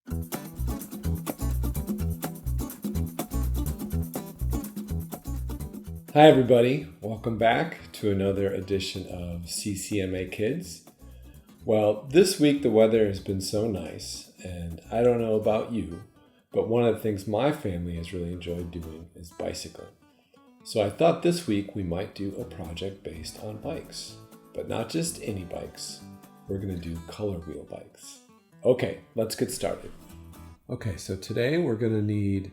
Hi everybody, welcome back to another edition of CCMA Kids. Well, this week the weather has been so nice, and I don't know about you, but one of the things my family has really enjoyed doing is bicycling. So I thought this week we might do a project based on bikes, but not just any bikes. We're going to do color wheel bikes. Okay, let's get started. Okay, so today we're going to need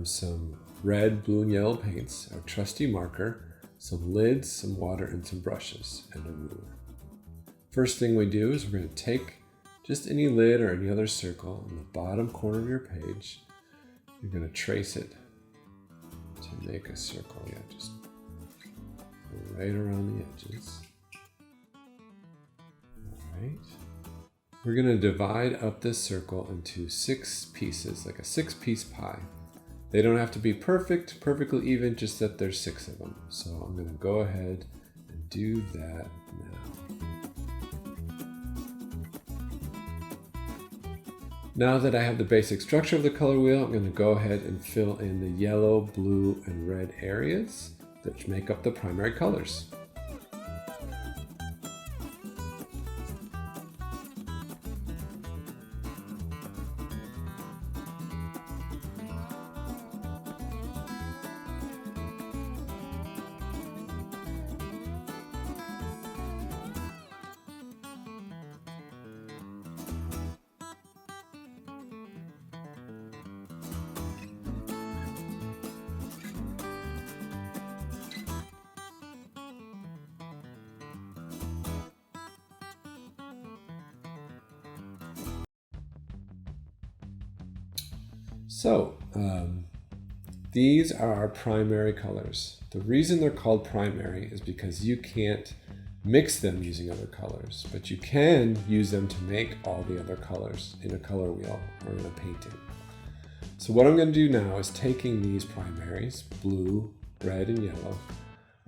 some red, blue, and yellow paints, our trusty marker, some lids, some water, and some brushes, and a ruler. First thing we do is we're going to take just any lid or any other circle in the bottom corner of your page. You're going to trace it to make a circle. Yeah, just go right around the edges. All right. We're going to divide up this circle into 6 pieces, like a 6-piece pie. They don't have to be perfectly even, just that there's 6 of them. So I'm going to go ahead and do that now. Now that I have the basic structure of the color wheel, I'm going to go ahead and fill in the yellow, blue, and red areas that make up the primary colors. So, these are our primary colors. The reason they're called primary is because you can't mix them using other colors, but you can use them to make all the other colors in a color wheel or in a painting. So what I'm going to do now is taking these primaries, blue, red, and yellow,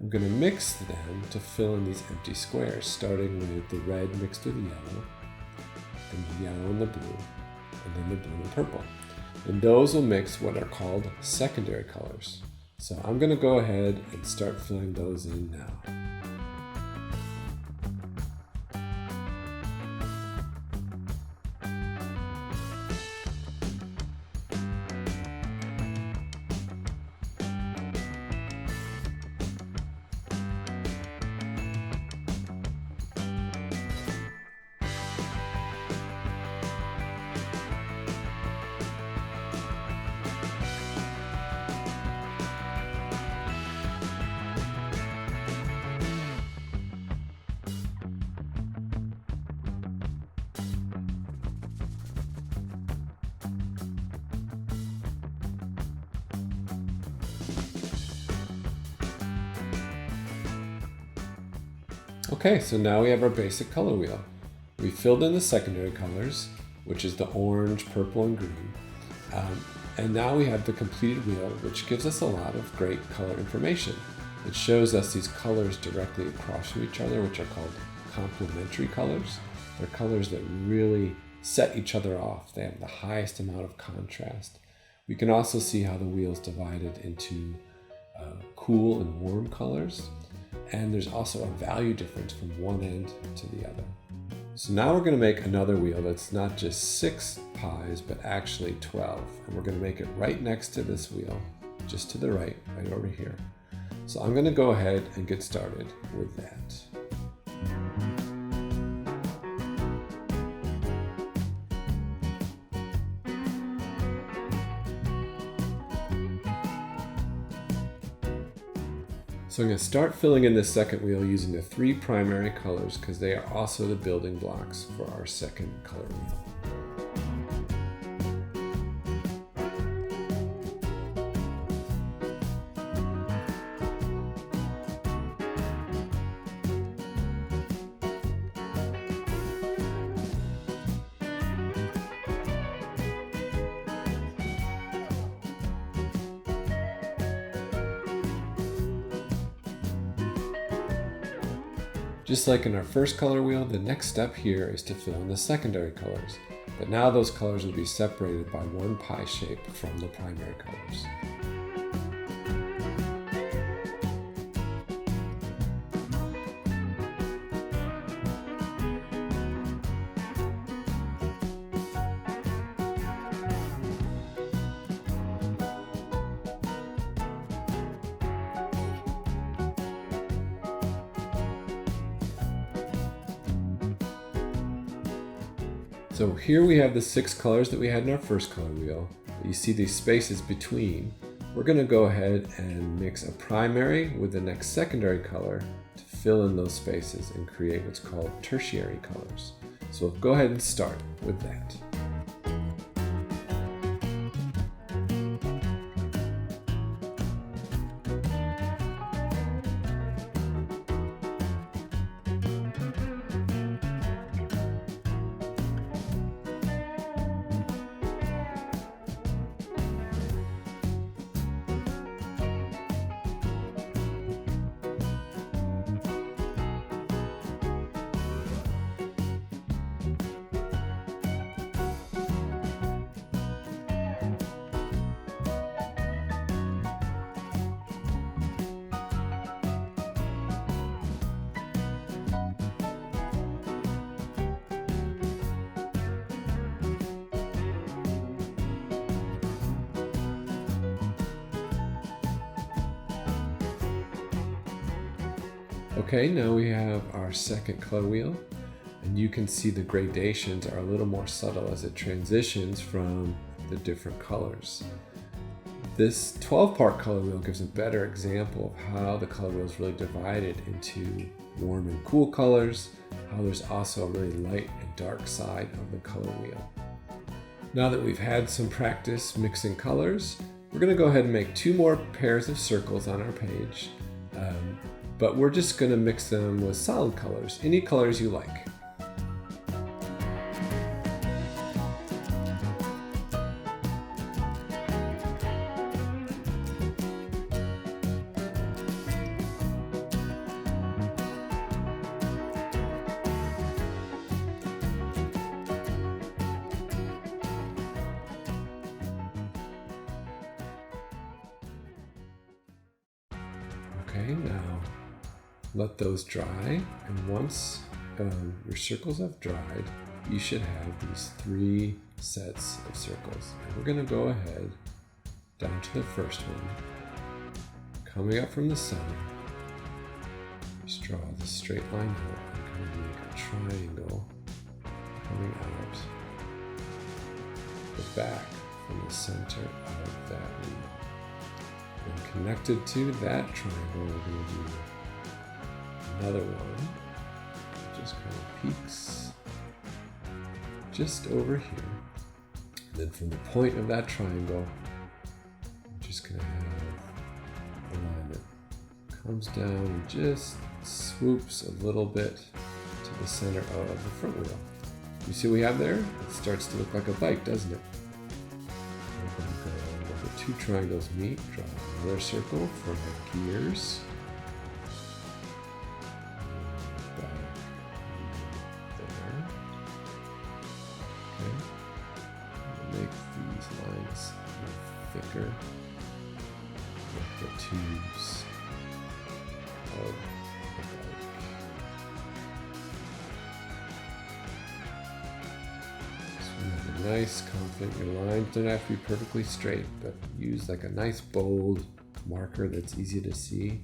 I'm going to mix them to fill in these empty squares, starting with the red mixed with the yellow, then the yellow and the blue, and then the blue and purple. And those will mix what are called secondary colors. So I'm going to go ahead and start filling those in now. Okay, so now we have our basic color wheel. We filled in the secondary colors, which is the orange, purple, and green. And now we have the completed wheel, which gives us a lot of great color information. It shows us these colors directly across from each other, which are called complementary colors. They're colors that really set each other off. They have the highest amount of contrast. We can also see how the wheel is divided into cool and warm colors. And there's also a value difference from one end to the other. So now we're going to make another wheel that's not just 6 pies, but actually 12. And we're going to make it right next to this wheel, just to the right over here. So I'm going to go ahead and get started with that. So I'm going to start filling in this second wheel using the 3 primary colors because they are also the building blocks for our second color wheel. Just like in our first color wheel, the next step here is to fill in the secondary colors. But now those colors will be separated by one pie shape from the primary colors. So here we have the 6 colors that we had in our first color wheel. You see these spaces between. We're going to go ahead and mix a primary with the next secondary color to fill in those spaces and create what's called tertiary colors. So we'll go ahead and start with that. Okay, now we have our second color wheel, and you can see the gradations are a little more subtle as it transitions from the different colors. This 12-part color wheel gives a better example of how the color wheel is really divided into warm and cool colors, how there's also a really light and dark side of the color wheel. Now that we've had some practice mixing colors, we're going to go ahead and make 2 more pairs of circles on our page. But we're just going to mix them with solid colors, any colors you like. Okay, now let those dry, and once your circles have dried, you should have these 3 sets of circles. And we're going to go ahead down to the first one, coming up from the center. Just draw the straight line out and kind of make a triangle coming out the back from the center of that wheel. And connected to that triangle, we're going to do another one, just kind of peaks just over here. And then from the point of that triangle, I'm just going to have a line that comes down and just swoops a little bit to the center of the front wheel. You see what we have there? It starts to look like a bike, doesn't it? We're going to go where the 2 triangles meet, draw another circle for our gears. Make these lines thicker with the tubes of the bike. So you have a nice, confident, your lines don't have to be perfectly straight, but use like a nice bold marker that's easy to see.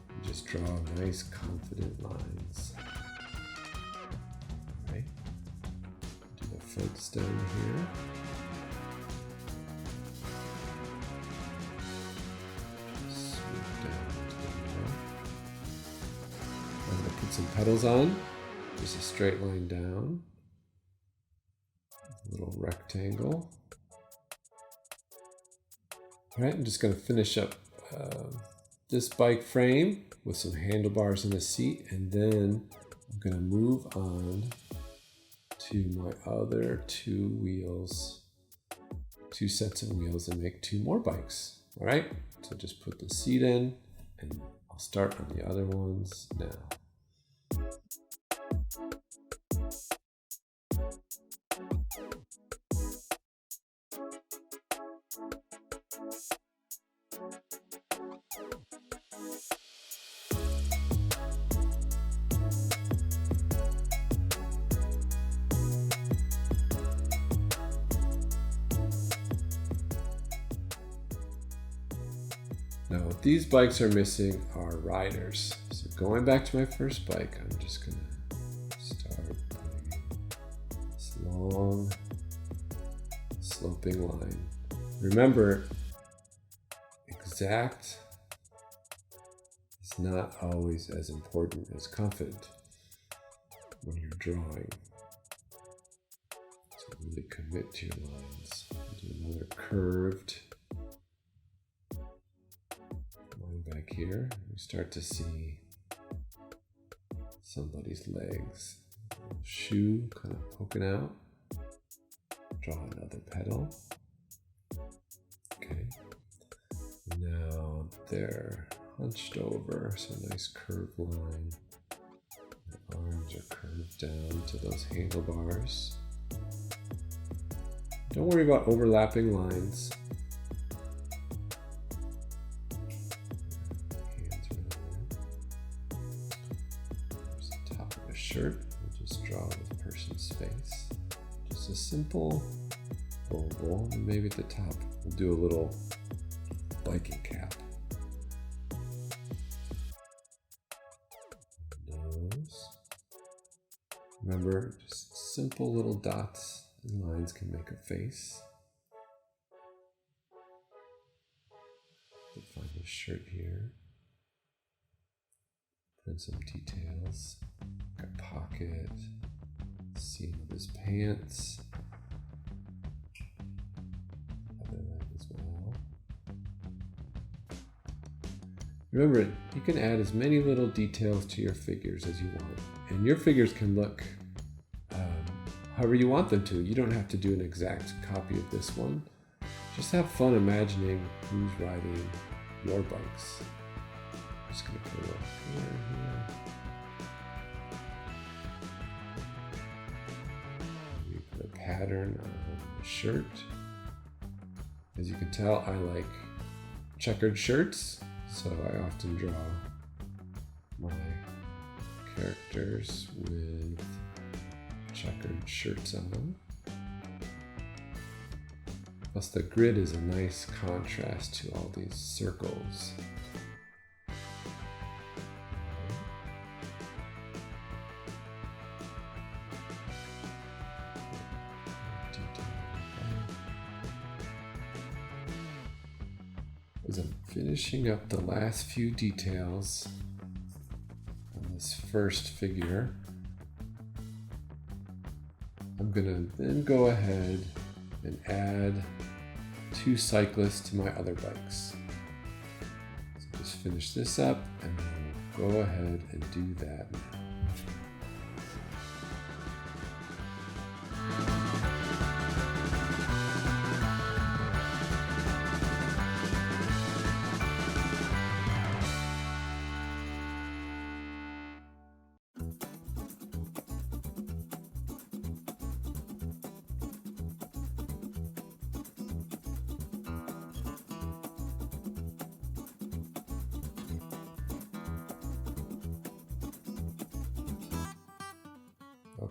And just draw nice, confident lines. Okay. Do the fence down here. Put some petals on, just a straight line down, a little rectangle. All right, I'm just going to finish up this bike frame with some handlebars and a seat, and then I'm going to move on to my other 2 wheels, 2 sets of wheels, and make 2 more bikes. All right, so just put the seat in, and I'll start on the other ones now. Now what these bikes are missing are riders. So going back to my first bike, I'm just gonna start putting this long sloping line. Remember, exact is not always as important as confident when you're drawing. So really commit to your lines. Do another curved line back here. We start to see somebody's legs. Shoe kind of poking out. Draw another pedal. Okay. Now they're hunched over, so nice curved line. The arms are curved down to those handlebars. Don't worry about overlapping lines. Hands are there. There's the top of a shirt. We'll just draw the person's face. Just a simple oval, and maybe at the top we'll do a little biking cap. Nose. Remember, just simple little dots and lines can make a face. Find his shirt here. Put in some details. Like a pocket. Seam of his pants. Other leg as well. Remember, you can add as many little details to your figures as you want. And your figures can look however you want them to. You don't have to do an exact copy of this one. Just have fun imagining who's riding your bikes. I'm just going to put a little here. Maybe put a pattern on the shirt. As you can tell, I like checkered shirts, so I often draw my characters with checkered shirts on them. Plus the grid is a nice contrast to all these circles. As I'm finishing up the last few details on this first figure, I'm gonna then go ahead and add 2 cyclists to my other bikes. So just finish this up and then we'll go ahead and do that now.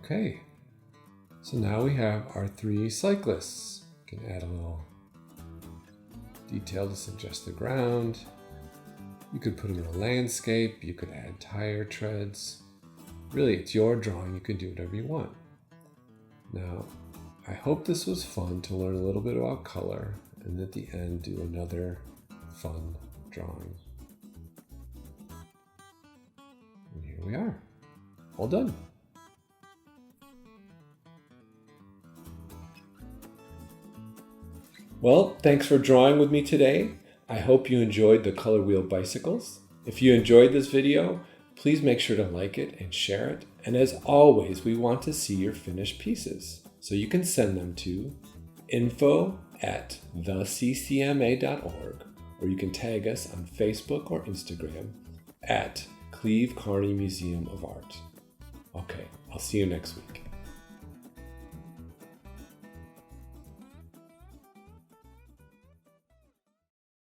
Okay, so now we have our 3 cyclists. You can add a little detail to suggest the ground. You could put them in a landscape. You could add tire treads. Really, it's your drawing. You can do whatever you want. Now, I hope this was fun to learn a little bit about color, and at the end do another fun drawing. And here we are, all done. Well, thanks for drawing with me today. I hope you enjoyed the color wheel bicycles. If you enjoyed this video, please make sure to like it and share it. And as always, we want to see your finished pieces. So you can send them to info@theccma.org, or you can tag us on Facebook or Instagram at Cleve Carney Museum of Art. Okay, I'll see you next week.